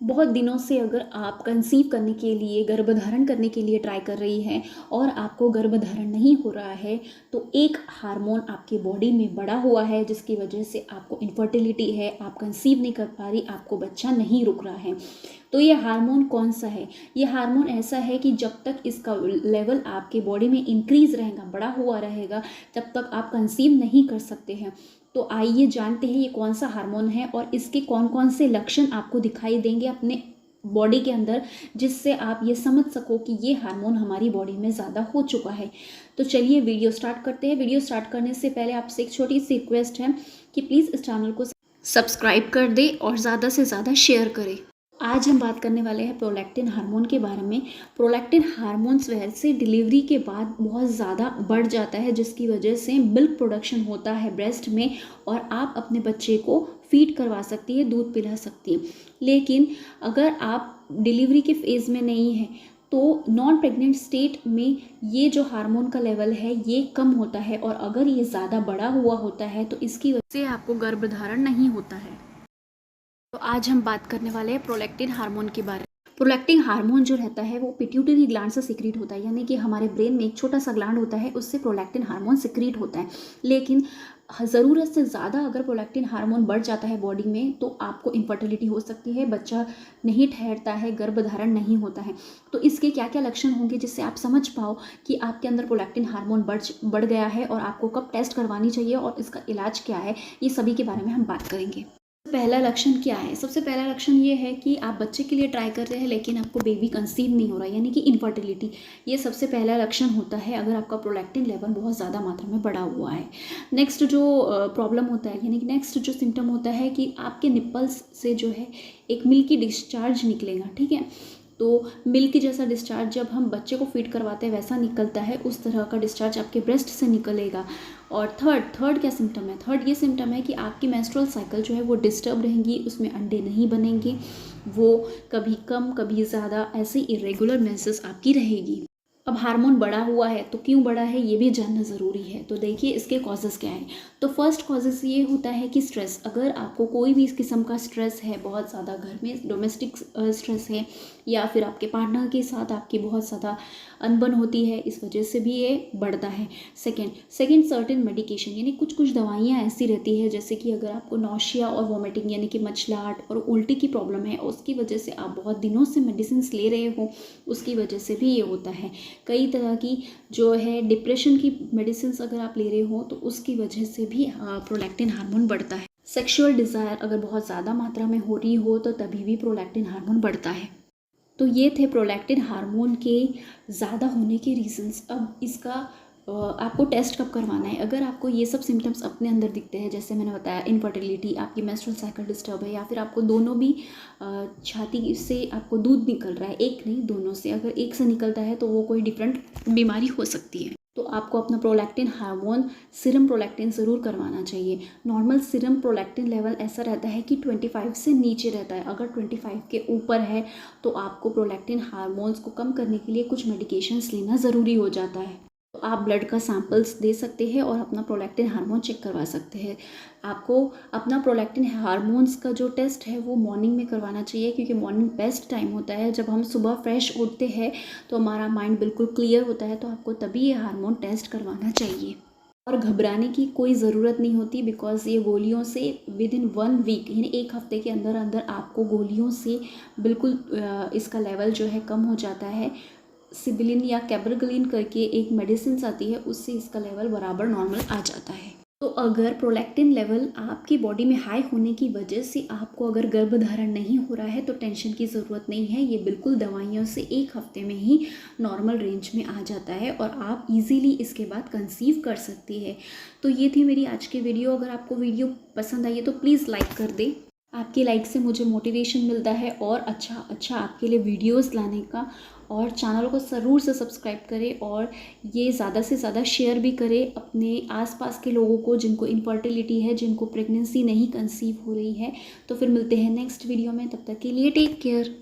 बहुत दिनों से अगर आप कंसीव करने के लिए, गर्भधारण करने के लिए ट्राई कर रही हैं और आपको गर्भधारण नहीं हो रहा है, तो एक हार्मोन आपकी बॉडी में बढ़ा हुआ है जिसकी वजह से आपको इनफर्टिलिटी है, आप कंसीव नहीं कर पा रही, आपको बच्चा नहीं रुक रहा है। तो ये हार्मोन कौन सा है? ये हार्मोन ऐसा है कि जब तक इसका लेवल आपके बॉडी में इंक्रीज रहेगा, बड़ा हुआ रहेगा, तब तक आप कंसीव नहीं कर सकते हैं। तो आइए जानते हैं ये कौन सा हार्मोन है और इसके कौन कौन से लक्षण आपको दिखाई देंगे अपने बॉडी के अंदर, जिससे आप ये समझ सको कि ये हार्मोन हमारी बॉडी में ज़्यादा हो चुका है। तो चलिए वीडियो स्टार्ट करते हैं। वीडियो स्टार्ट करने से पहले आपसे एक छोटी सी रिक्वेस्ट है कि प्लीज़ इस चैनल को सब्सक्राइब कर दें और ज़्यादा से ज़्यादा शेयर करें। आज हम बात करने वाले हैं प्रोलैक्टिन हार्मोन के बारे में। प्रोलैक्टिन हार्मोन्स वैसे डिलीवरी के बाद बहुत ज़्यादा बढ़ जाता है, जिसकी वजह से मिल्क प्रोडक्शन होता है ब्रेस्ट में और आप अपने बच्चे को फीड करवा सकती है, दूध पिला सकती है। लेकिन अगर आप डिलीवरी के फेज़ में नहीं हैं तो नॉन प्रेग्नेंट स्टेट में ये जो हार्मोन का लेवल है ये कम होता है, और अगर ये ज़्यादा बढ़ा हुआ होता है तो इसकी वजह से आपको गर्भधारण नहीं होता है। तो आज हम बात करने वाले हैं प्रोलैक्टिन हार्मोन के बारे में। प्रोलैक्टिन हार्मोन जो रहता है वो पिट्यूटरी ग्लैंड से सिक्रीट होता है, यानी कि हमारे ब्रेन में एक छोटा सा ग्लैंड होता है, उससे प्रोलैक्टिन हार्मोन सिक्रीट होता है। लेकिन ज़रूरत से ज़्यादा अगर प्रोलैक्टिन हार्मोन बढ़ जाता है बॉडी में तो आपको इनफर्टिलिटी हो सकती है, बच्चा नहीं ठहरता है, गर्भधारण नहीं होता है। तो इसके क्या क्या लक्षण होंगे जिससे आप समझ पाओ कि आपके अंदर प्रोलैक्टिन हार्मोन बढ़ गया है और आपको कब टेस्ट करवानी चाहिए और इसका इलाज क्या है, ये सभी के बारे में हम बात करेंगे। पहला लक्षण क्या है? सबसे पहला लक्षण ये है कि आप बच्चे के लिए ट्राई कर रहे हैं लेकिन आपको बेबी कंसीव नहीं हो रहा, यानी कि इनफर्टिलिटी। ये सबसे पहला लक्षण होता है अगर आपका प्रोलैक्टिन लेवल बहुत ज़्यादा मात्रा में बढ़ा हुआ है। नेक्स्ट जो प्रॉब्लम होता है, यानी कि नेक्स्ट जो सिम्टम होता है कि आपके निप्पल्स से जो है एक मिल्की डिस्चार्ज निकलेगा, ठीक है। तो मिल्क जैसा डिस्चार्ज जब हम बच्चे को फीड करवाते हैं वैसा निकलता है, उस तरह का डिस्चार्ज आपके ब्रेस्ट से निकलेगा। और थर्ड क्या सिम्टम है? थर्ड ये सिम्टम है कि आपकी मेंस्ट्रुअल साइकिल जो है वो डिस्टर्ब रहेंगी, उसमें अंडे नहीं बनेंगे, वो कभी कम कभी ज़्यादा ऐसे इरेगुलर मेंसेस आपकी रहेगी। अब हार्मोन बढ़ा हुआ है तो क्यों बढ़ा है ये भी जानना ज़रूरी है। तो देखिए इसके कॉजेज़ क्या हैं। तो फर्स्ट कॉजेज़ ये होता है कि स्ट्रेस। अगर आपको कोई भी इस किस्म का स्ट्रेस है, बहुत ज़्यादा घर में डोमेस्टिक स्ट्रेस है, या फिर आपके पार्टनर के साथ आपकी बहुत ज़्यादा अनबन होती है, इस वजह से भी ये बढ़ता है। सेकेंड सर्टेन मेडिकेशन, यानी कुछ दवाइयाँ ऐसी रहती है जैसे कि अगर आपको नौशिया और वॉमिटिंग यानी कि मचलाहट और उल्टी की प्रॉब्लम है, उसकी वजह से आप बहुत दिनों से मेडिसिन ले रहे हो, उसकी वजह से भी ये होता है। कई तरह की जो है डिप्रेशन की मेडिसिन अगर आप ले रहे हो तो उसकी वजह से भी प्रोलैक्टिन हार्मोन बढ़ता है। सेक्सुअल डिज़ायर अगर बहुत ज़्यादा मात्रा में हो रही हो तो तभी भी प्रोलैक्टिन हार्मोन बढ़ता है। तो ये थे प्रोलैक्टिन हार्मोन के ज़्यादा होने के रीजंस। अब इसका आपको टेस्ट कब करवाना है? अगर आपको ये सब सिम्टम्स अपने अंदर दिखते हैं, जैसे मैंने बताया इनफर्टिलिटी, आपकी मेंस्ट्रुअल साइकिल डिस्टर्ब है, या फिर आपको दोनों भी छाती से आपको दूध निकल रहा है, एक नहीं दोनों से, अगर एक से निकलता है तो वो कोई डिफरेंट बीमारी हो सकती है। तो आपको अपना प्रोलैक्टिन हार्मोन सीरम प्रोलैक्टिन ज़रूर करवाना चाहिए। नॉर्मल सीरम प्रोलैक्टिन लेवल ऐसा रहता है कि 25 से नीचे रहता है। अगर 25 के ऊपर है तो आपको प्रोलैक्टिन हार्मोन्स को कम करने के लिए कुछ मेडिकेशंस लेना ज़रूरी हो जाता है। तो आप ब्लड का सैंपल्स दे सकते हैं और अपना प्रोलैक्टिन हार्मोन चेक करवा सकते हैं। आपको अपना प्रोलैक्टिन हार्मोन्स का जो टेस्ट है वो मॉर्निंग में करवाना चाहिए, क्योंकि मॉर्निंग बेस्ट टाइम होता है। जब हम सुबह फ्रेश उठते हैं तो हमारा माइंड बिल्कुल क्लियर होता है, तो आपको तभी ये हार्मोन टेस्ट करवाना चाहिए। और घबराने की कोई ज़रूरत नहीं होती, बिकॉज़ ये गोलियों से विदिन 1 वीक यानी एक हफ्ते के अंदर अंदर आपको गोलियों से बिल्कुल इसका लेवल जो है कम हो जाता है। सिबिलिन या कैबरगलिन करके एक मेडिसिन आती है, उससे इसका लेवल बराबर नॉर्मल आ जाता है। तो अगर प्रोलैक्टिन लेवल आपकी बॉडी में हाई होने की वजह से आपको अगर गर्भधारण नहीं हो रहा है तो टेंशन की ज़रूरत नहीं है। ये बिल्कुल दवाइयों से एक हफ्ते में ही नॉर्मल रेंज में आ जाता है और आप इजीली इसके बाद कंसीव कर सकती है। तो ये थी मेरी आज की वीडियो। अगर आपको वीडियो पसंद आई है तो प्लीज़ लाइक कर दें। आपकी लाइक से मुझे मोटिवेशन मिलता है और अच्छा आपके लिए वीडियोस लाने का। और चैनल को ज़रूर से सब्सक्राइब करें और ये ज़्यादा से ज़्यादा शेयर भी करें अपने आसपास के लोगों को जिनको इनफर्टिलिटी है, जिनको प्रेगनेंसी नहीं कंसीव हो रही है। तो फिर मिलते हैं नेक्स्ट वीडियो में, तब तक के लिए टेक केयर।